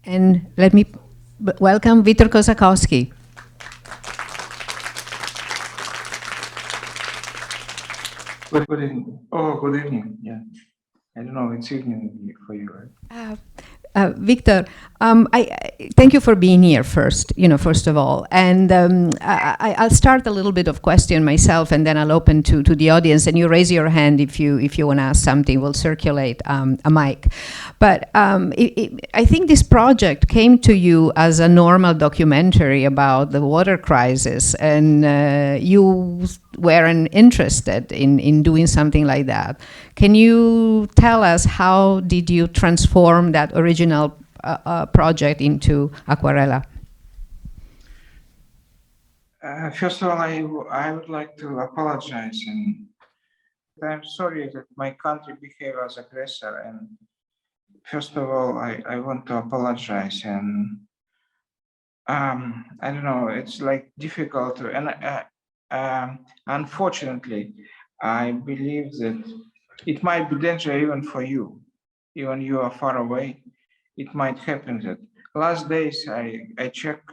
And let me welcome Victor Kossakovsky. Good evening. Oh, good evening. Yeah. I don't know, it's evening for you, right? Victor, thank you for being here first, first of all. And I'll start a little bit of question myself, and then I'll open to the audience. And you raise your hand if you want to ask something. We'll circulate a mic. But I think this project came to you as a normal documentary about the water crisis, and you weren't interested in doing something like that. Can you tell us how did you transform that original project into AQUARELA? First of all, I would like to apologize, and I'm sorry that my country behaved as aggressor. And first of all, I want to apologize. And I don't know, it's like difficult to, and unfortunately, I believe that it might be danger even for you, even you are far away. It might happen that last days I checked.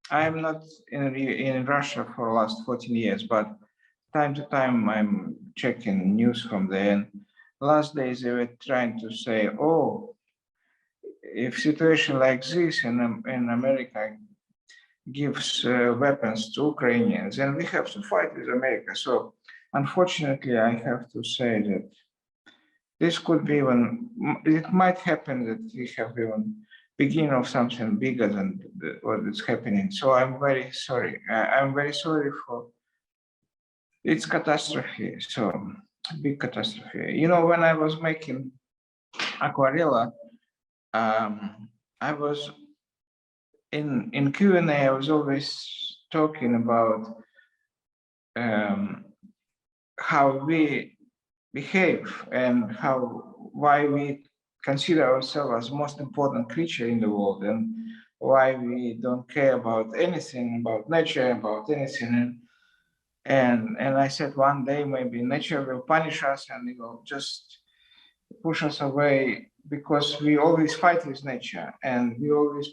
I'm not in Russia for the last 14 years, but time to time I'm checking news from there. And last days they were trying to say, oh, if situation like this in America gives weapons to Ukrainians, and we have to fight with America. So unfortunately, I have to say that this could be even, it might happen that we have even beginning of something bigger than what is happening. So I'm very sorry. I'm very sorry for its catastrophe. So big catastrophe. You know, when I was making Aquarela, I was in Q&A. I was always talking about how we behave and why we consider ourselves as most important creature in the world, and why we don't care about anything about nature, about anything. And I said one day maybe nature will punish us and it will just push us away, because we always fight with nature and we always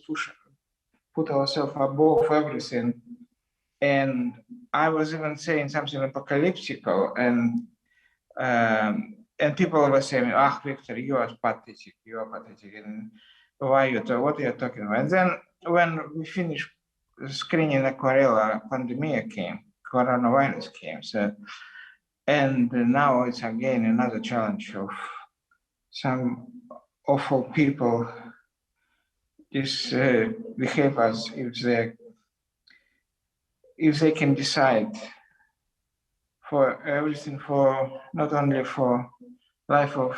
put ourselves above everything. And I was even saying something apocalyptical, and people were saying, "Ah, Victor, you are pathetic. You are pathetic." And why what are you talking about? And then when we finished screening Aquarela, pandemic came, coronavirus came. So, and now it's again another challenge of some awful people just behave as if they can decide for everything, for not only for life of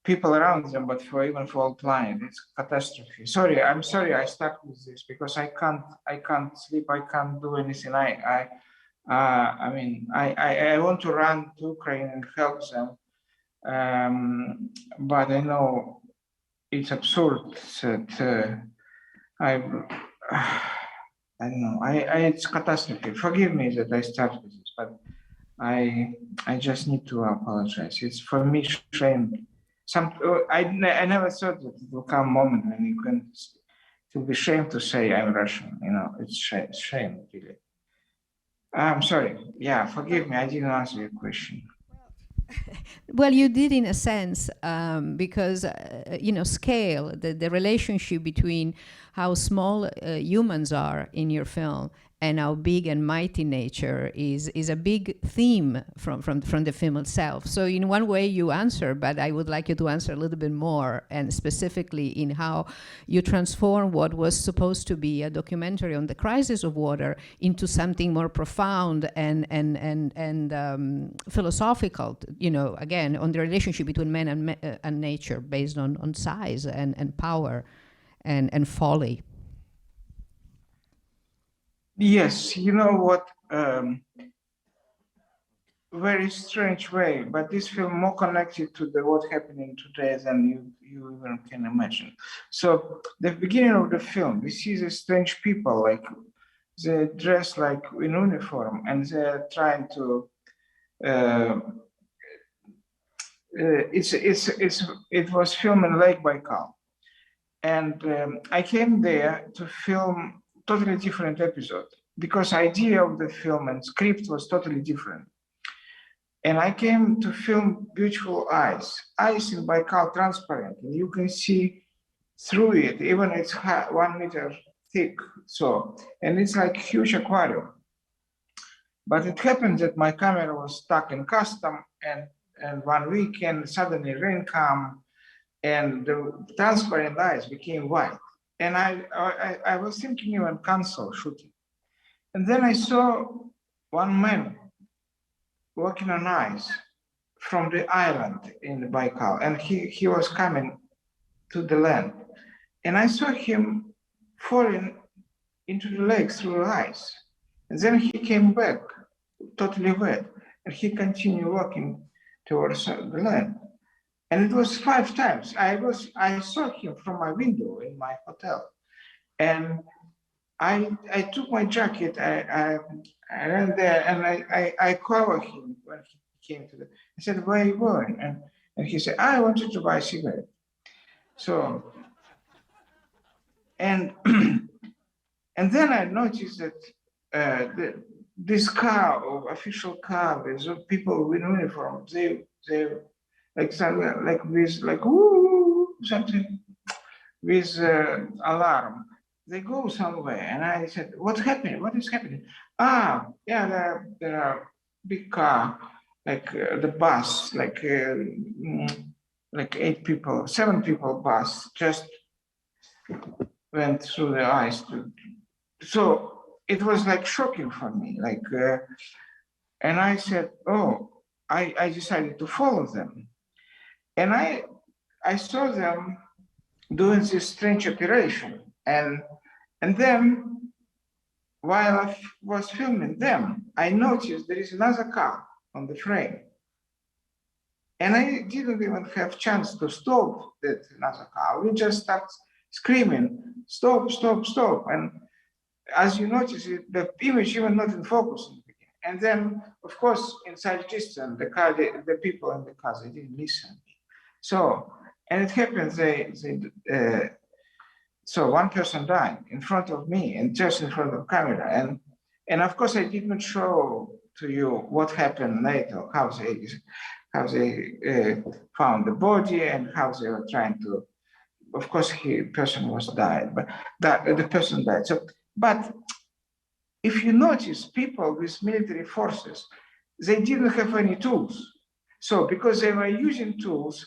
people around them, but for even for all planet. It's catastrophe. Sorry, I'm sorry I stuck with this, because I can't sleep, I can't do anything. I mean, I want to run to Ukraine and help them, but I know it's absurd that I don't know. It's catastrophe. Forgive me that I start with this, but I just need to apologize. It's for me shame. I never thought that it will come a moment when you can. It will be shame to say I'm Russian. You know, it's shame really. I'm sorry. Yeah, forgive me. I didn't answer your question. Well, you did in a sense, because scale, the relationship between how small humans are in your film and how big and mighty nature is a big theme from the film itself. So in one way you answer, but I would like you to answer a little bit more, and specifically in how you transform what was supposed to be a documentary on the crisis of water into something more profound and philosophical, again, on the relationship between man and nature, based on size and power and folly. Yes, you know what? Very strange way, but this film more connected to the what happening today than you even can imagine. So the beginning of the film, we see the strange people, like they dress like in uniform, and they're trying to. It was filmed in Lake Baikal, And I came there to film totally different episode because idea of the film and script was totally different. And I came to film beautiful ice in Baikal transparent, and you can see through it, even it's 1 meter thick. So, and it's like huge aquarium. But it happened that my camera was stuck in custom, and 1 weekend suddenly rain come, and the transparent ice became white. And I was thinking even cancel shooting. And then I saw one man walking on ice from the island in the Baikal, and he was coming to the land. And I saw him falling into the lake through the ice. And then he came back, totally wet, and he continued walking towards the land. And it was 5 times. I saw him from my window in my hotel. And I took my jacket, I ran there, and I covered him when he came to the, I said, where are you going? And he said, I wanted to buy a cigarette. So, and and then I noticed that this car, or official car, with people with uniform, they like something like this, like ooh, something with alarm. They go somewhere, and I said, "What's happening? What is happening?" Ah, yeah, there are big car, like the bus, like 8 people, 7 people bus just went through the ice. So it was like shocking for me, like, and I said, "Oh," I decided to follow them, and I saw them doing this strange operation, and then while I was filming them, I noticed there is another car on the frame, and I didn't even have chance to stop that another car. We just start screaming, "Stop! Stop! Stop!" And as you notice, the image even not in focus in the beginning. And then, of course, inside distance, the people in the car, they didn't listen. So, and it happens, so one person died in front of me and just in front of camera. And of course, I did not show to you what happened later, how they found the body and how they were trying to, of course, person was died, but the person died. So, but if you notice, people with military forces, they didn't have any tools. So because they were using tools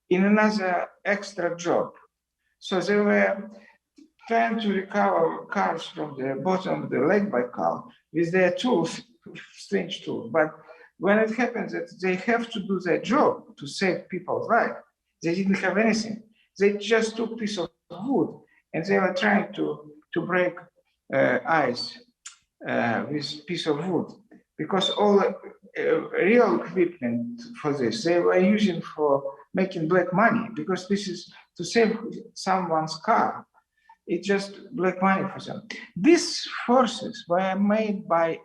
in another extra job. So they were trying to recover cars from the bottom of the Lake Baikal with their tools, strange tools. But when it happens that they have to do their job to save people's life, they didn't have anything. They just took a piece of wood and they were trying to break ice with piece of wood, because all real equipment for this they were using for making black money, because this is to save someone's car. It's just black money for them. These forces were made by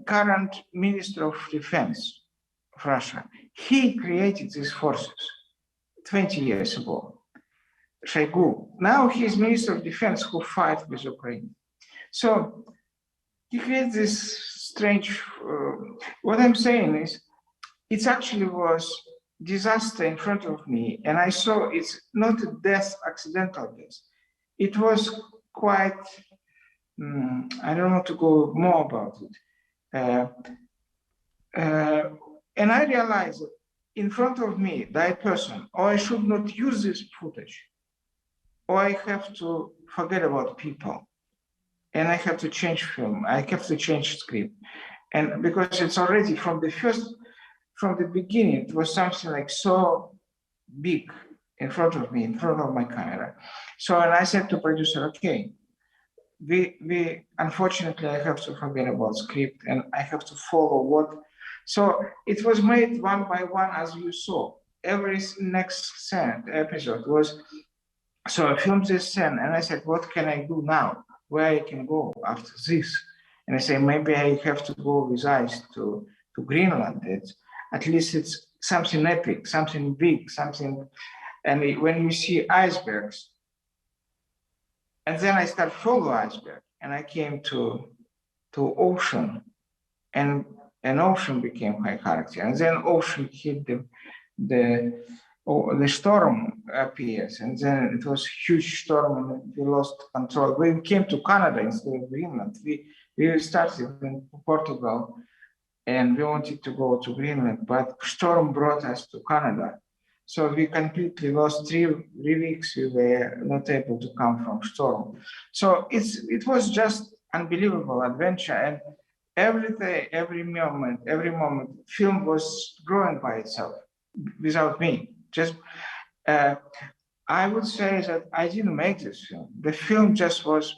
current Minister of Defense of Russia. He created these forces 20 years ago, Shoigu. Now he is Minister of Defense who fight with Ukraine. So he created this strange, what I'm saying is, it actually was disaster in front of me, and I saw it's not a death, accidental death. It was quite, I don't want to go more about it. And I realized that in front of me, that person, or I should not use this footage, or I have to forget about people. And I have to change film, I have to change script. And because it's already from the beginning, it was something like so big in front of me, in front of my camera. So, and I said to producer, okay, we unfortunately, I have to forget about script and I have to follow what. So it was made one by one, as you saw. Every next episode was, so I filmed this scene and I said, what can I do now? Where I can go after this? And I say, maybe I have to go with ice to Greenland. At least it's something epic, something big, something And when you see icebergs, and then I start follow iceberg, and I came to ocean, and an ocean became high character, and then ocean hit the storm appears, and then it was huge storm, and we lost control. We came to Canada instead of Greenland. We started in Portugal, and we wanted to go to Greenland, but storm brought us to Canada. So we completely lost 3 weeks. We were not able to come from storm. So it was just unbelievable adventure, and every day, every moment, film was growing by itself without me. Just I would say that I didn't make this film. The film just was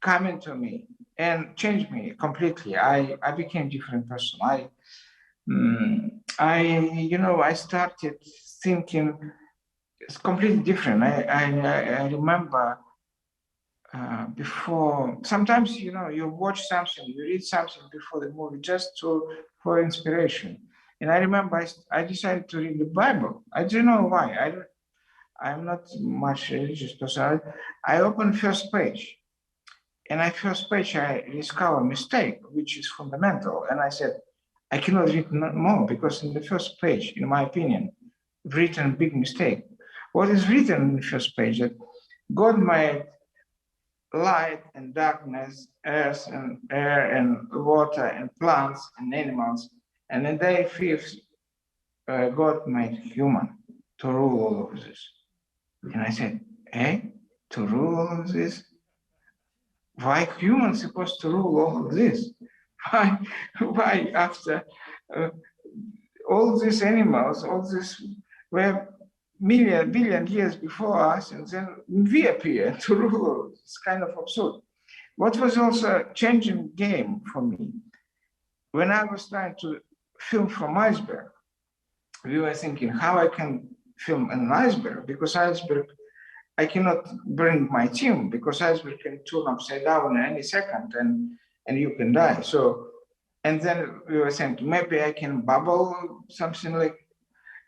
coming to me and changed me completely. I became a different person. I started thinking it's completely different. I remember before, sometimes, you watch something, you read something before the movie just for inspiration. And I remember I decided to read the Bible. I don't know why. I'm not much religious person. I opened first page. And at first page, I discover a mistake, which is fundamental. And I said, I cannot read more because in the first page, in my opinion, written a big mistake. What is written in the first page? That God made light and darkness, earth and air and water and plants and animals. And in day fifth, God made human to rule all of this. And I said, to rule all of this? Why humans supposed to rule all of this? Why after all these animals, all this were billion years before us, and then we appear to rule? It's kind of absurd. What was also a changing game for me, when I was trying to film from iceberg, we were thinking how I can film an iceberg, because iceberg, I cannot bring my team, because iceberg can turn upside down in any second and you can die. So, and then we were thinking maybe I can bubble something like,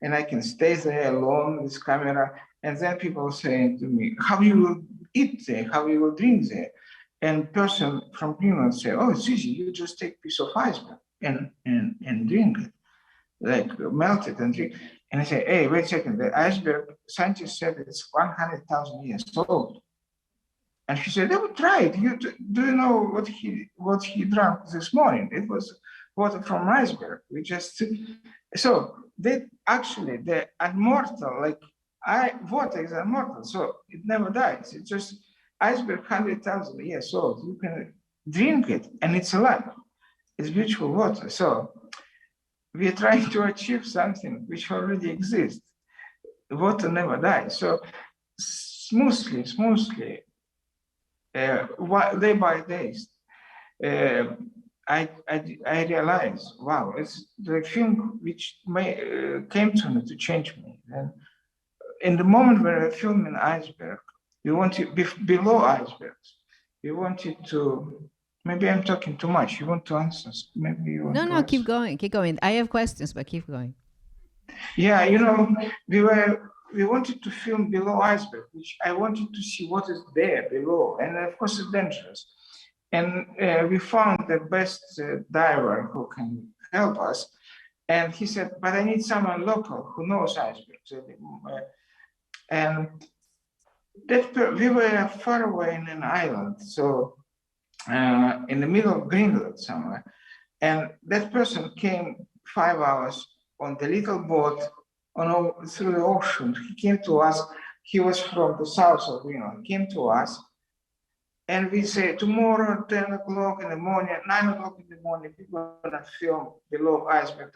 and I can stay there alone with camera. And then people saying to me, how you will eat there, how you will drink there. And person from Greenland say, oh, it's easy, you just take a piece of iceberg and drink it, like melt it and drink. And I say, hey, wait a second, the iceberg, scientists said it's 100,000 years old. And she said, they would try it. Do you know what he drank this morning? It was water from iceberg. So they actually, they're immortal, like water is immortal, so it never dies. It's just iceberg 100,000 years old. You can drink it and it's alive. It's beautiful water. So we're trying to achieve something which already exists. Water never dies. So smoothly, day by day, I realized, wow, it's the film which came to me to change me. And in the moment where I film in iceberg, we wanted below icebergs. We wanted to. Maybe I'm talking too much. You want to answer? Maybe you want to No, answer. keep going. I have questions, but keep going. Yeah, we wanted to film below iceberg, which I wanted to see what is there below, and of course it's dangerous. And we found the best diver who can help us, and he said, "But I need someone local who knows icebergs." And we were far away in an island, so in the middle of Greenland somewhere, and that person came 5 hours on the little boat through the ocean. He came to us. He was from the south of Greenland. He came to us, and we say tomorrow, 10 o'clock in the morning, 9 o'clock in the morning, people are gonna film below iceberg.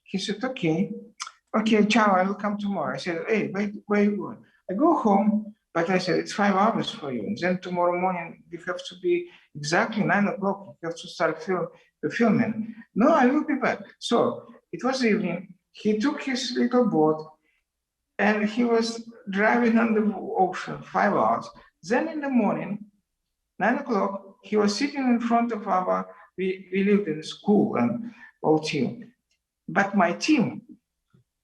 He said, okay, ciao, I will come tomorrow. I said, hey, wait, where are you going? I go home, but I said, it's 5 hours for you. And then tomorrow morning, you have to be exactly 9 o'clock. You have to start filming. No, I will be back. So it was evening. He took his little boat and he was driving on the ocean 5 hours. Then in the morning, 9 o'clock, he was sitting in front of we lived in school and all team. But my team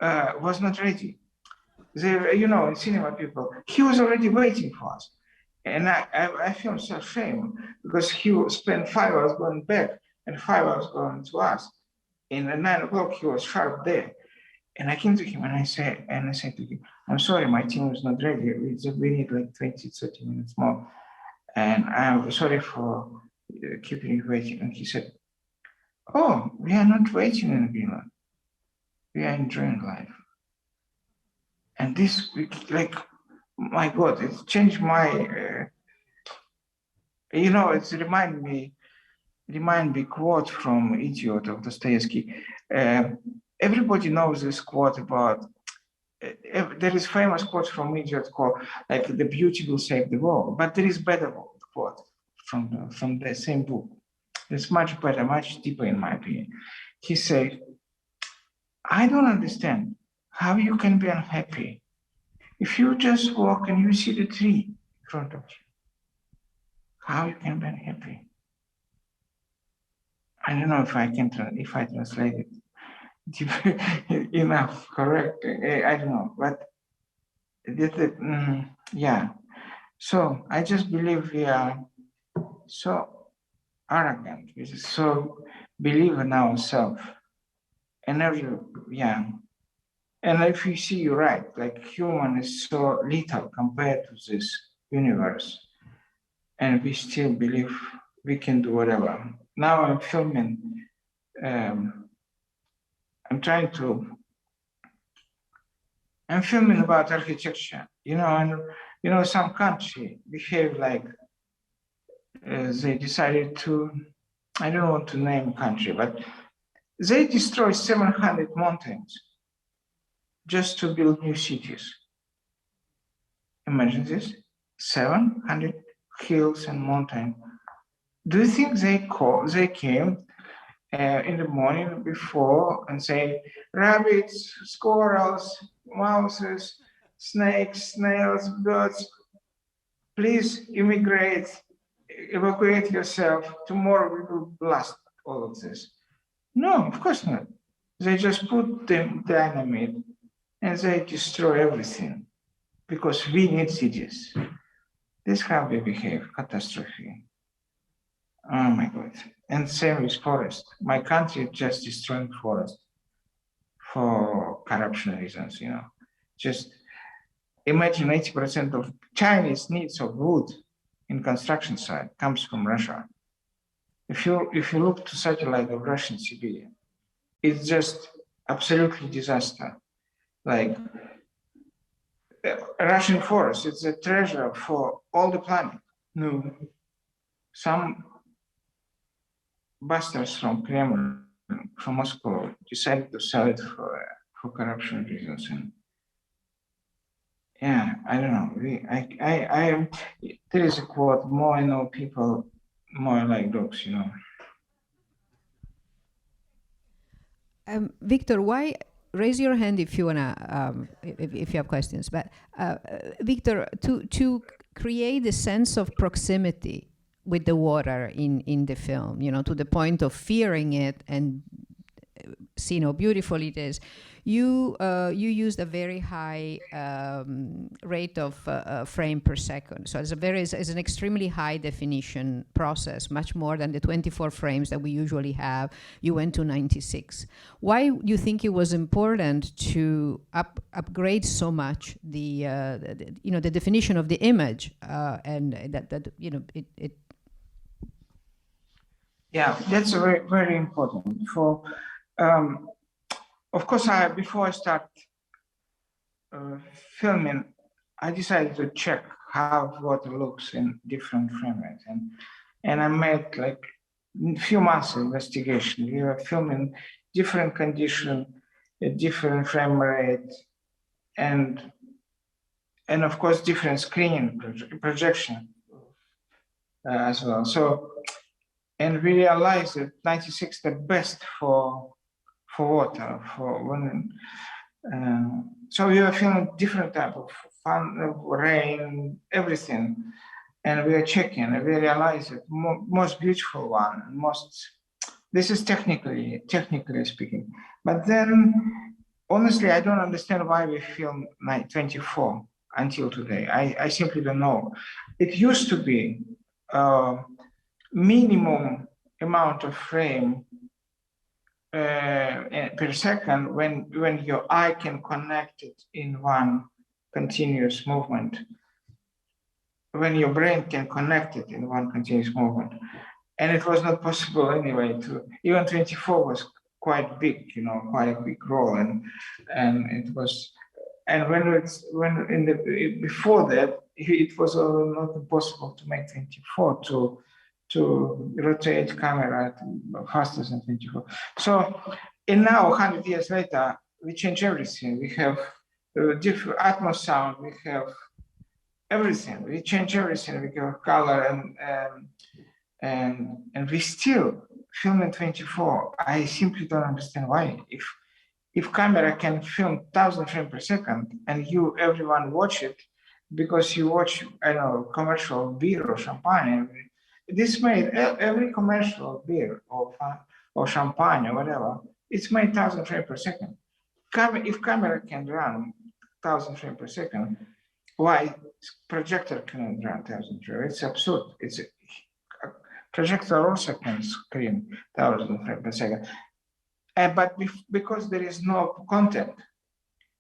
was not ready. They, you know, cinema people, he was already waiting for us. And I feel so shame because he spent 5 hours going back and 5 hours going to us. And at 9 o'clock, he was sharp there. And I came to him and I said to him, I'm sorry, my team is not ready. We need like 20, 30 minutes more. And I'm sorry for keeping you waiting. And he said, oh, we are not waiting in Greenland. We are enjoying life. And this, like, my God, it changed my, you know, it's remind me quote from Idiot of Dostoevsky. Everybody knows this quote about, there is famous quote from Idiot called, like, the beauty will save the world. But there is better quote from the same book. It's much better, much deeper in my opinion. He said, I don't understand how you can be unhappy if you just walk and you see the tree in front of you. How you can be unhappy? I don't know if I translate it enough, correct? I don't know, but yeah. So I just believe we are so arrogant, we so believe in ourselves, and and if you see, you're right, like human is so little compared to this universe, and we still believe we can do whatever. Now I'm filming, I'm filming about architecture, you know, and you know, some country behave like they decided to, I don't want to name country, but they destroy 700 mountains just to build new cities. Imagine this, 700 hills and mountains. Do you think they came in the morning before and say, rabbits, squirrels, mouses, snakes, snails, birds, please evacuate yourself. Tomorrow we will blast all of this. No, of course not. They just put the dynamite and they destroy everything because we need cities. This is how we behave, catastrophe. Oh my God. And same with forest. My country just destroying forest for corruption reasons, you know. Just imagine 80% of Chinese needs of wood in construction site comes from Russia. If you look to satellite of Russian Siberia, it's just absolutely disaster. Like Russian forest, it's a treasure for all the planet. No, some bastards from Kremlin, from Moscow, decided to sell it for corruption reasons. And yeah, I don't know. There is a quote: "More I know people, more I like dogs." You know. Victor, why? Raise your hand if you wanna, if you have questions. But Victor, to create a sense of proximity with the water in the film, you know, to the point of fearing it and see how beautiful it is, you used a very high rate of frame per second. So it's an extremely high definition process, much more than the 24 frames that we usually have. You went to 96. Why do you think it was important to upgrade so much the definition of the image and that you know it? Yeah, that's very, very important. Of course, before I start filming, I decided to check how water looks in different frame rates, and I made like a few months of investigation. We were filming different conditions, different frame rate, and of course different screening projection as well. So. And we realized that 96 the best for water, for when. So we were filming different type of fun, rain, everything, and we are checking. And we realized that most beautiful one, this is technically speaking. But then honestly, I don't understand why we film 24 until today. I simply don't know. It used to be minimum amount of frame per second when your eye can connect it in one continuous movement, when your brain can connect it in one continuous movement. And it was not possible anyway to, even 24 was quite big, you know, quite a big role. And it was, and when in the, before that, it was not possible to make 24 to rotate camera faster than 24. So, and now 100 years later, we change everything. We have different Atmos sound, we have everything. We change everything. We have color and we still film in 24. I simply don't understand why. If camera can film 1,000 frames per second and everyone watch it because you watch, I don't know, commercial beer or champagne. This made every commercial beer or champagne or whatever. It's made 1,000 frames per second. If camera can run 1,000 frames per second, why projector cannot run 1,000 frames? It's absurd. It's a projector also can screen 1,000 frames per second. But because there is no content,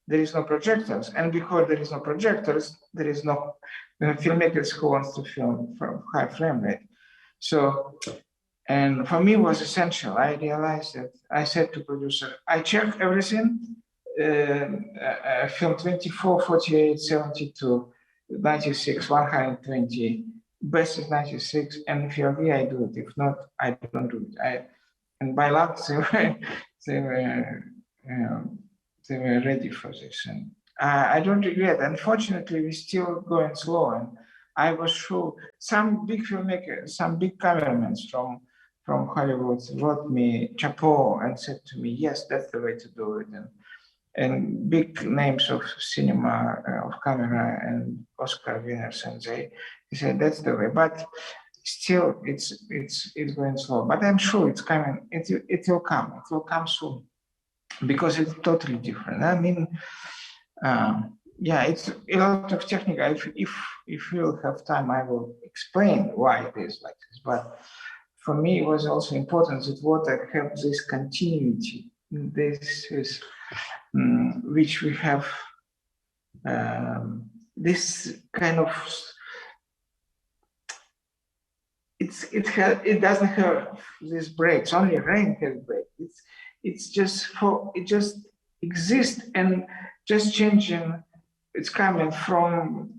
there is no projectors. And because there is no projectors, there is no filmmakers who wants to film from high frame rate. So, and for me it was essential. I realized that I said to producer, I check everything, film 24, 48, 72, 96, 120, best is 96, and if you agree, I do it. If not, I don't do it. And by luck, they were ready for this. And I don't regret. Unfortunately, we're still going slow. And I was sure some big filmmakers, some big cameramen from Hollywood wrote me chapeau and said to me, yes, that's the way to do it. And big names of cinema, of camera and Oscar winners, and they said that's the way. But still, it's going slow. But I'm sure it's coming. It will come. It will come soon, because it's totally different. I mean, yeah, it's a lot of technical. If we'll have time, I will explain why it is like this. But for me, it was also important that what I have this continuity. This is which we have this kind of it doesn't have these breaks. Only rain has breaks. It just exists and just changing. It's coming from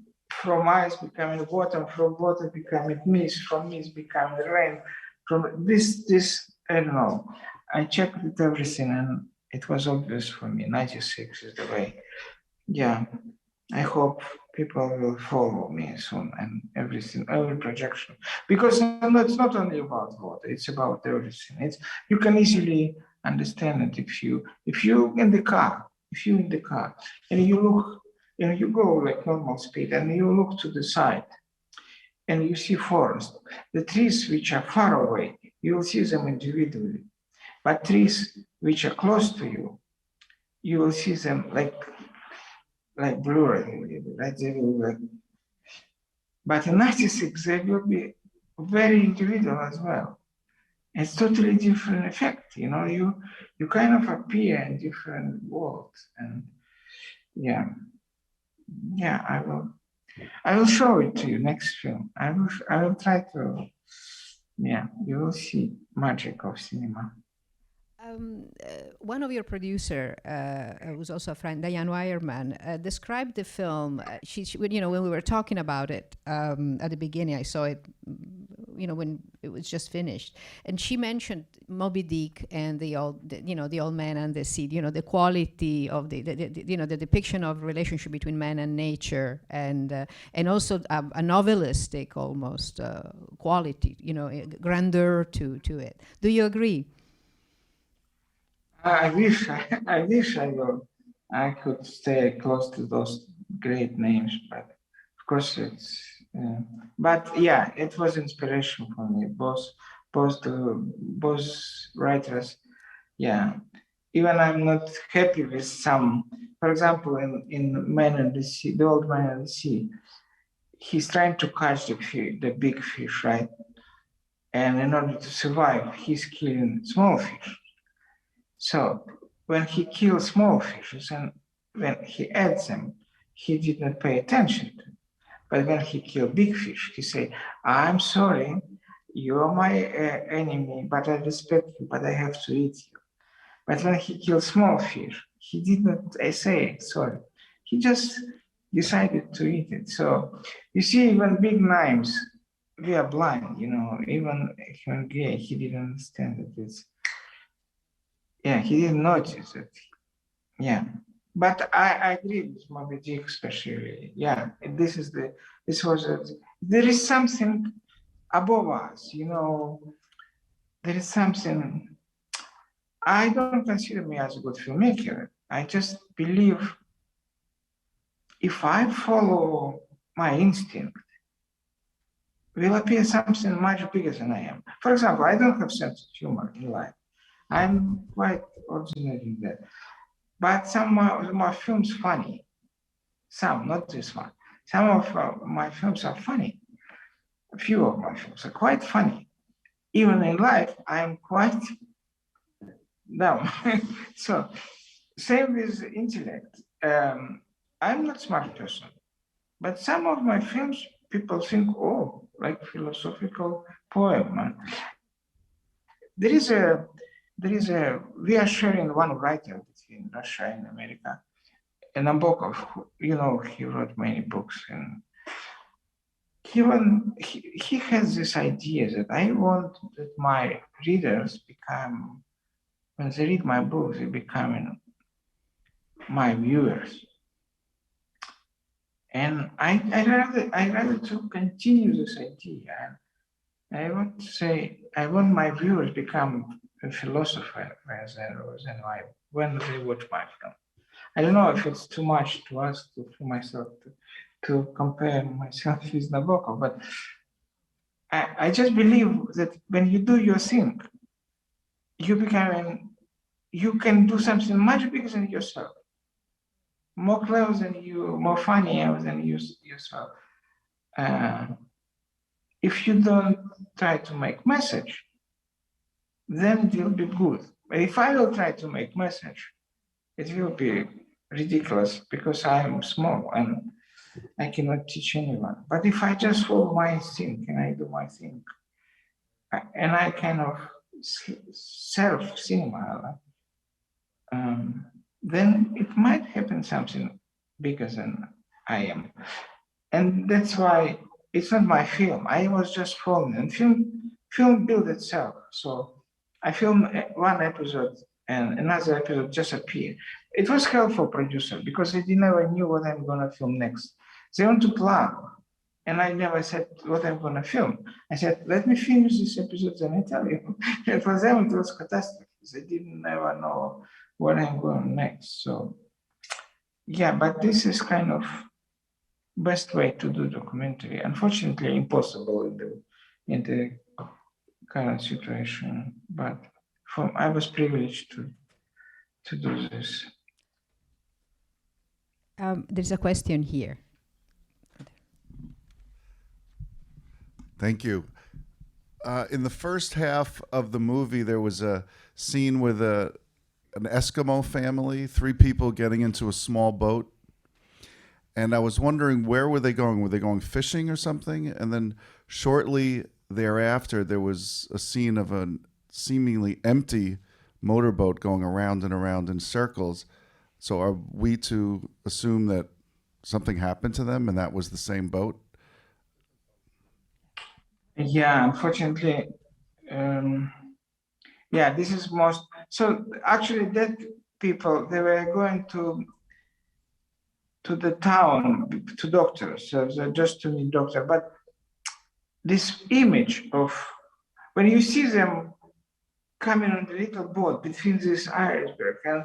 ice becoming water, from water becoming mist, from mist becoming rain. From this I don't know. I checked with everything and it was obvious for me. 96 is the way. Yeah, I hope people will follow me soon and everything, every projection, because it's not only about water; it's about everything. You can easily understand it if you in the car, and you look, you go like normal speed and you look to the side, and you see forest. The trees which are far away, you will see them individually, but trees which are close to you, you will see them like blurry, right? They will like, but in 96, they will be very individual as well. It's totally different effect, you kind of appear in different worlds. And yeah, I will show it to you next film. I will try to, you will see magic of cinema. One of your producer, who's also a friend, Diane Weyerman, described the film. When we were talking about it at the beginning, I saw it, when it was just finished, and she mentioned Moby Dick and the old man and the sea. The quality of the depiction of relationship between man and nature, and also a novelistic almost quality, grandeur to it. Do you agree? I wish I could stay close to those great names, but of course it's. But yeah, it was inspiration for me. Both writers. Yeah, even I'm not happy with some, for example, in Man in the Sea, the Old Man in the Sea, he's trying to catch the big fish, right? And in order to survive, he's killing small fish. So when he kills small fishes and when he adds them, he did not pay attention to it. But when he killed big fish, he said, I'm sorry, you are my enemy, but I respect you, but I have to eat you. But when he killed small fish, he did not say sorry. He just decided to eat it. So you see, even big knives, we are blind, you know, even human gay, he didn't understand that it's, yeah, he didn't notice it. Yeah. But I agree with Moby Dick, especially. Yeah, this was there is something above us, you know, there is something. I don't consider me as a good filmmaker. I just believe if I follow my instinct, will appear something much bigger than I am. For example, I don't have sense of humor in life. I'm quite ordinary in that. But some of my films funny. Some, not this one. Some of my films are funny. A few of my films are quite funny. Even in life, I'm quite dumb. So, same with intellect. I'm not smart person, but some of my films, people think, oh, like philosophical poem. There is a, we are sharing one writer between Russia and America, and Nabokov, you know, he wrote many books, and he has this idea that I want that my readers become, when they read my books, they become my viewers. And I rather to continue this idea. I want to say, I want my viewers become a philosopher when they watch my film. I don't know if it's too much to ask for myself to compare myself with Nabokov, but I just believe that when you do your thing, you can do something much bigger than yourself, more clever than you, more funnier than yourself. If you don't try to make message, then it will be good. But if I will try to make message, it will be ridiculous because I am small and I cannot teach anyone. But if I just follow my thing and I do my thing, and I kind of self cinema, then it might happen something bigger than I am. And that's why it's not my film. I was just following, and film built itself. So I filmed one episode and another episode just appeared. It was helpful producer because they never knew what I'm gonna film next. They want to plan. And I never said what I'm gonna film. I said, let me finish this episode and I tell you. And for them, it was catastrophe. They didn't never know what I'm going next. So yeah, but this is kind of best way to do documentary. Unfortunately, impossible in the current situation. But I was privileged to do this. There's a question here. Thank you. In the first half of the movie, there was a scene with an Eskimo family, 3 people getting into a small boat. And I was wondering, where were they going? Were they going fishing or something? And then shortly thereafter, there was a scene of a seemingly empty motorboat going around and around in circles. So are we to assume that something happened to them and that was the same boat? Yeah, unfortunately, yeah, this is most. So actually, that people, they were going to the town to doctors, so just to meet doctor. But this image of when you see them coming on the little boat between this iceberg, and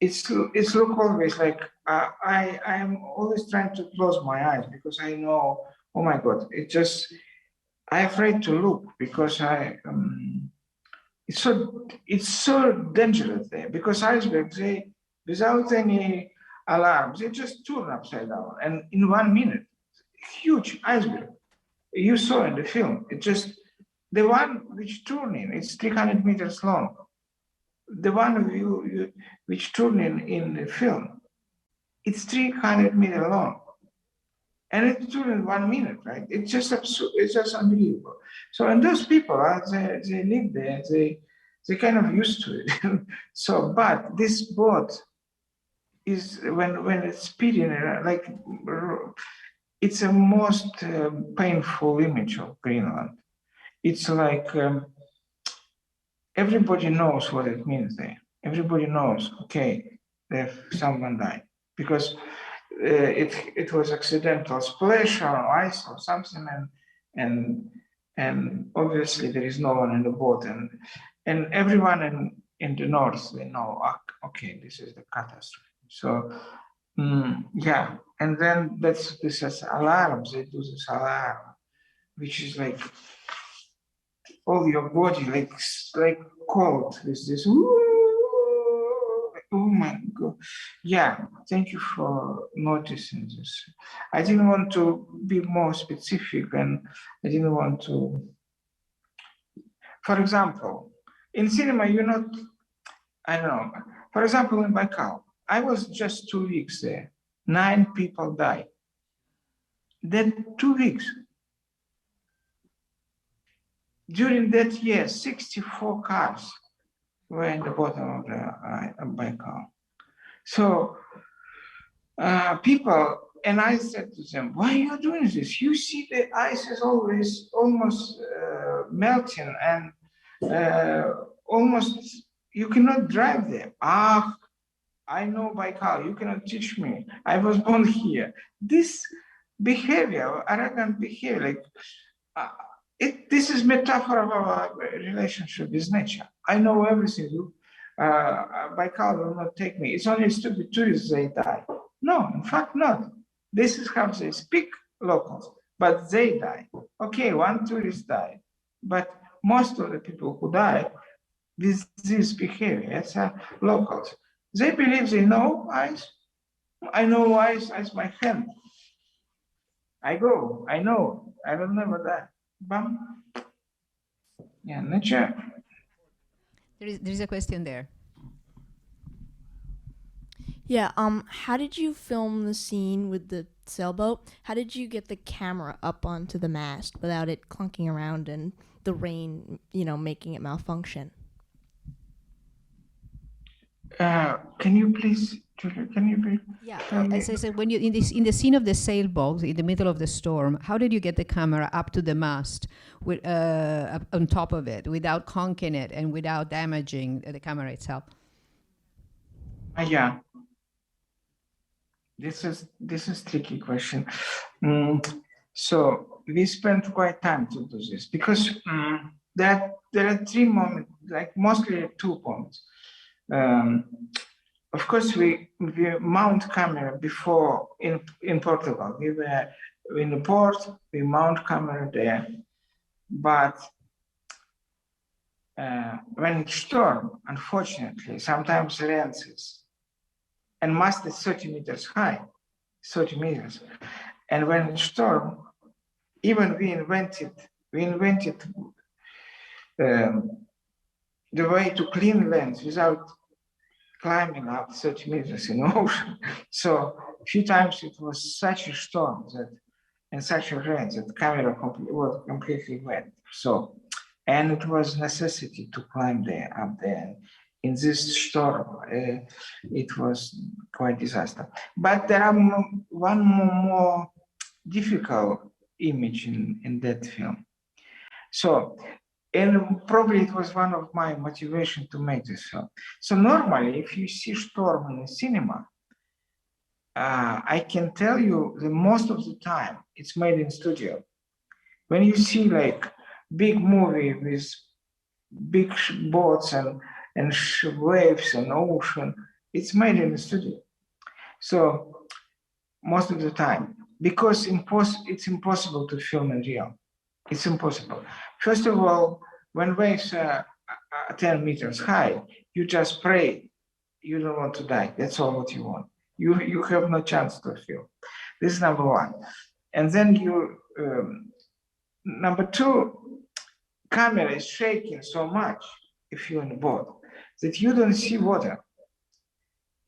it's look always like I am always trying to close my eyes because I know, oh my God, I'm afraid to look because it's so dangerous there, because icebergs, they, without any alarms, they just turn upside down, and in 1 minute, huge iceberg. You saw in the film, it just, the one which turning, it's 300 meters long. The one which turning in the film, it's 300 meters long. And it's turned in 1 minute, right? It's just absurd, it's just unbelievable. So, and those people, they live there, they kind of used to it. So, but this boat is, when it's speeding, like, it's a most painful image of Greenland. It's like, everybody knows what it means there. Everybody knows, okay, if someone died, because it was accidental splash on ice or something, and obviously there is no one in the boat, and everyone in the north, they know, okay, this is the catastrophe. So yeah, and then this is alarms. They do this alarm, which is like all your body like cold with this. Oh my God. Yeah, thank you for noticing this. I didn't want to be more specific, and I didn't want to, for example, in cinema, you're not, I don't know, for example, in Baikal, I was just 2 weeks there. 9 people died. Then 2 weeks. During that year, 64 cars were in the bottom of the Baikal. So people, and I said to them, why are you doing this? You see the ice is always almost melting, and almost you cannot drive there. I know Baikal, you cannot teach me. I was born here. This behavior, arrogant behavior, like, this is metaphor of our relationship with nature. I know everything. Baikal will not take me. It's only stupid tourists, they die. No, in fact, not. This is how they speak, locals, but they die. Okay, one tourist died, but most of the people who died with this behavior, it's locals. They believe they know ice. I know ice as my hand. I go, I know, I will never die. Bam. Yeah, nature. There is a question there. Yeah, how did you film the scene with the sailboat? How did you get the camera up onto the mast without it clunking around and the rain, making it malfunction? Can you please, Giulia, can you please? Yeah, as I said, when you in the scene of the sailboat in the middle of the storm, how did you get the camera up to the mast with on top of it without conking it and without damaging the camera itself? Yeah, this is tricky question. So we spent quite time to do this, because there are 3 moments, like mostly 2 points. Of course, we mount camera before in Portugal. We were in the port, we mount camera there, but when it storms, unfortunately, sometimes lenses, and mast is 30 meters high, 30 meters, and when it storms, even we invented the way to clean lens without climbing up 30 meters in the ocean. So a few times it was such a storm that, and such a rain, that the camera was completely wet. So, and it was necessity to climb there, up there. In this storm, it was quite disaster. But there are one more difficult image in that film. So, and probably it was one of my motivation to make this film. So normally, if you see storm in the cinema, I can tell you that most of the time it's made in studio. When you see like big movie with big boats and waves and ocean, it's made in the studio. So most of the time, because it's impossible to film in real. It's impossible. First of all, when waves are 10 meters high, you just pray. You don't want to die. That's all what you want. You have no chance to film. This is number one. And then number two, camera is shaking so much if you're on board that you don't see water.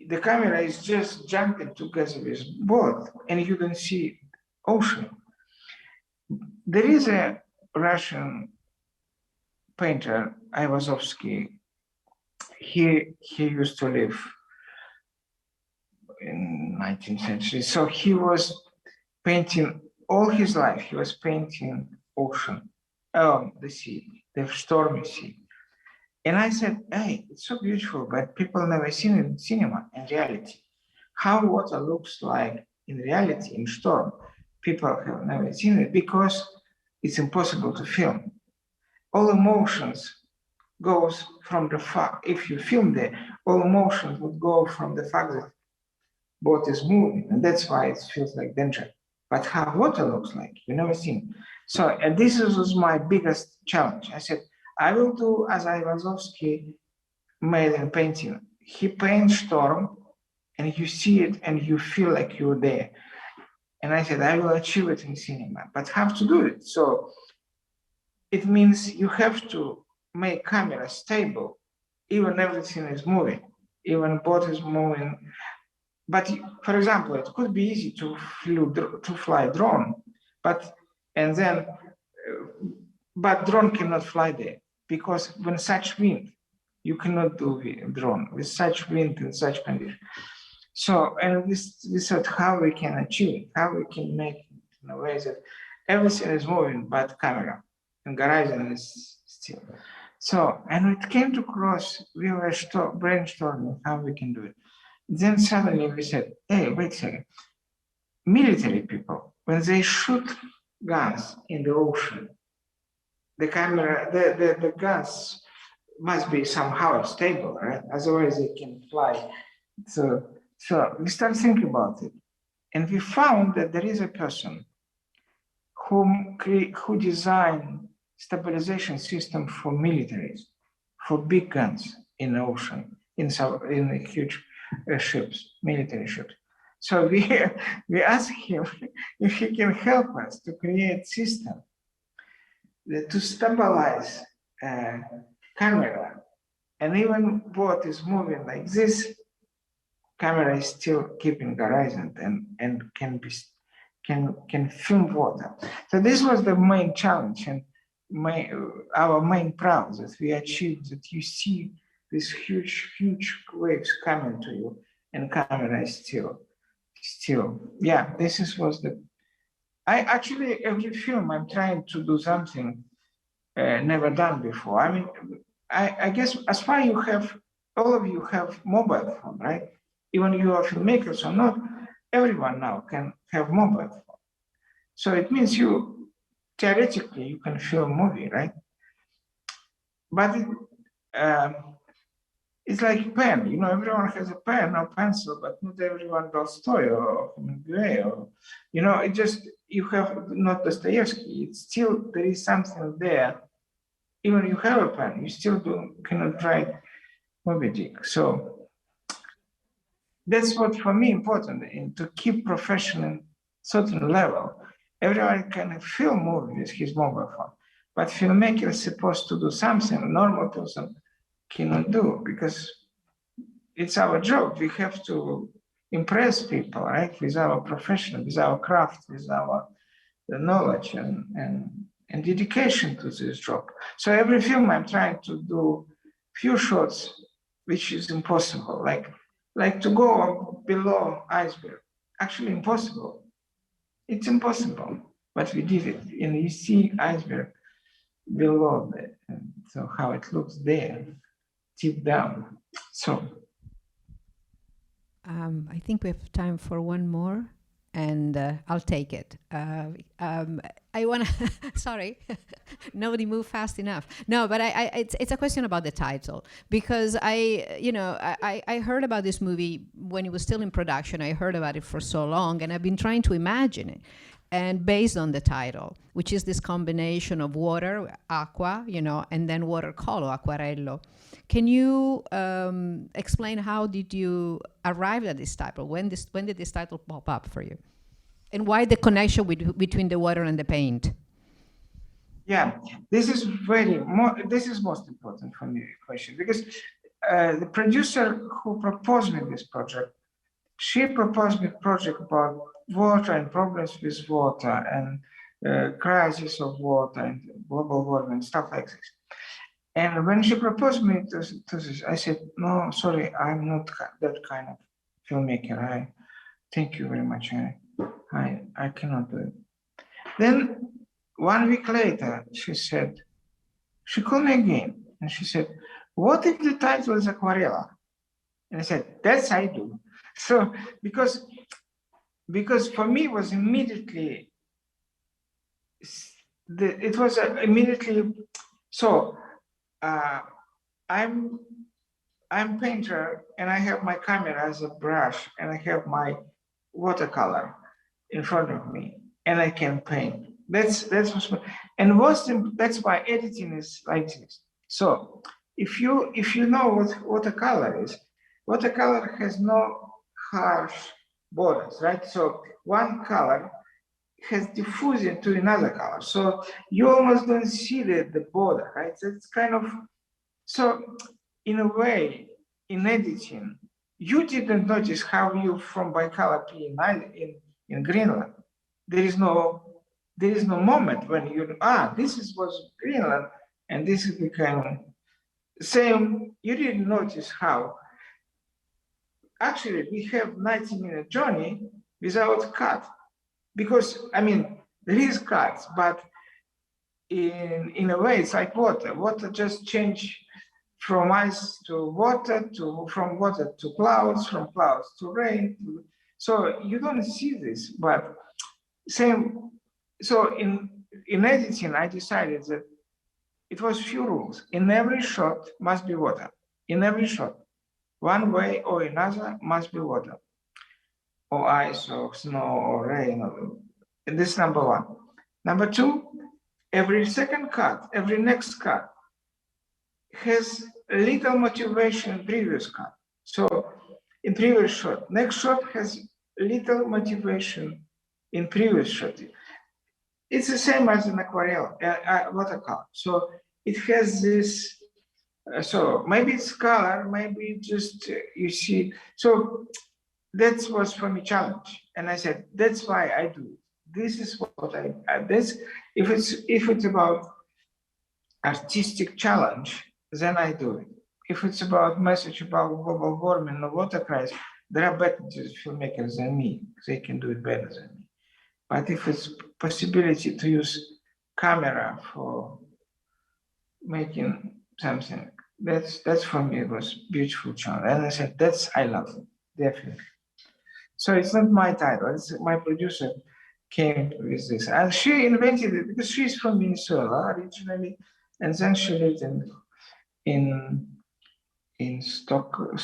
The camera is just jumping together with board and you don't see ocean. There is a Russian painter, Ivanovsky. He used to live in 19th century. So he was painting all his life. He was painting ocean, the sea, the stormy sea. And I said, hey, it's so beautiful, but people never seen it in cinema, in reality. How water looks like in reality, in storm. People have never seen it because it's impossible to film. All emotions goes from the fact, if you film there, all emotions would go from the fact that boat is moving, and that's why it feels like danger. But how water looks like, you never seen. So, and this was my biggest challenge. I said, I will do as Ivanovsky made in painting. He paints storm, and you see it, and you feel like you're there. And I said, I will achieve it in cinema, but how to do it? So it means you have to make camera stable, even everything is moving, even boat is moving. But for example, it could be easy to fly drone, but drone cannot fly there because when such wind, you cannot do drone with such wind and such condition. So, and we thought how we can achieve it, how we can make it in a way that everything is moving but camera and horizon is still. So, and it came to cross, we were brainstorming how we can do it. Then suddenly we said, hey, wait a second. Military people, when they shoot guns in the ocean, the camera, the guns must be somehow stable, right? Otherwise they can fly. So we started thinking about it. And we found that there is a person who designed stabilization system for militaries, for big guns in the ocean, in huge ships, military ships. So we asked him if he can help us to create system to stabilize camera. And even boat is moving like this, camera is still keeping horizon and can film water. So this was the main challenge and our main proud that we achieved, that you see these huge waves coming to you and camera is still, yeah, was the, I actually, every film I'm trying to do something never done before. I mean, I guess as far you have, all of you have mobile phone, right? Even you are filmmakers or not, everyone now can have mobile phone. So it means theoretically, you can film movie, right? But it's like pen, everyone has a pen or pencil, but not everyone Tolstoy or Hemingway or, it just, you have not Dostoevsky. It's still, there is something there. Even you have a pen, you still cannot write Moby Dick. So that's what for me important, to keep profession at certain level. Everyone can film movie with his mobile phone, but filmmaker is supposed to do something a normal person cannot do, because it's our job. We have to impress people, right? With our profession, with our craft, with our knowledge and dedication to this job. So every film I'm trying to do few shots, which is impossible, like to go below iceberg. Actually impossible. It's impossible, but we did it. And you see iceberg below so how it looks there, deep down. So I think we have time for one more, and I'll take it. I want to, sorry, nobody moved fast enough. No, but it's a question about the title, because I heard about this movie when it was still in production. I heard about it for so long, and I've been trying to imagine it. and based on the title, which is this combination of water, aqua, and then watercolor, aquarello. Can you explain how did you arrive at this title? When did this title pop up for you? And why the connection between the water and the paint? Yeah, this is most important for me question, because the producer who proposed me this project, she proposed me a project about water and problems with water and crisis of water and global warming, stuff like this. And when she proposed me to this, I said, no, sorry, I'm not that kind of filmmaker. Thank you very much. I cannot do it. Then 1 week later, she called me again and she said, what if the title is Aquarela? And I said, that's I do. So, because for me it was immediately, so I'm painter and I have my camera as a brush and I have my watercolor in front of me and I can paint. That's why editing is like this. So if you know what watercolor is, watercolor has no harsh borders, right? So one color has diffused into another color. So you almost don't see the border, right? It's kind of, so in a way, in editing, you didn't notice how you from bicolor in Greenland. There is no moment when this was Greenland and this is became same. You didn't notice how. Actually, we have 90-minute journey without cut, because there is cuts, but in a way it's like water. Water just change from ice to water, from water to clouds, from clouds to rain. So you don't see this, but same. So in editing, I decided that it was few rules. In every shot must be water. In every shot, one way or another must be water, or ice, or snow, or rain. And this is number one. Number two, every second cut, every next cut has little motivation in previous cut. So in previous shot, next shot has little motivation in previous shot. It's the same as an aquarela, watercolor. So it has this, so maybe it's color, maybe just you see. So that was for me challenge. And I said, that's why I do it. This is what if it's about artistic challenge, then I do it. If it's about message about global warming or water crisis, there are better filmmakers than me. They can do it better than me. But if it's possibility to use camera for making something, that's for me, it was beautiful challenge. And I said, I love it, definitely. So it's not my title, it's my producer came with this. And she invented it because she's from Venezuela originally, and then she lived in Scotland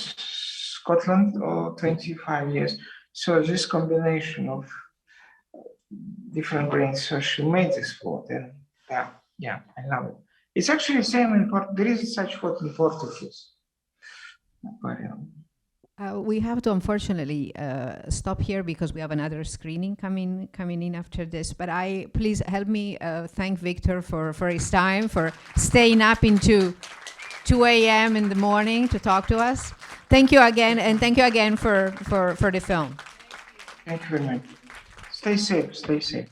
for 25 years. So this combination of different brains, so she made this photo, and yeah, I love it. It's actually same in there is such photo in Portuguese. We have to unfortunately stop here because we have another screening coming in after this. But please help me thank Victor for his time, for staying up into 2 a.m. in the morning to talk to us. Thank you again, and thank you again for the film. Thank you very much. Stay safe.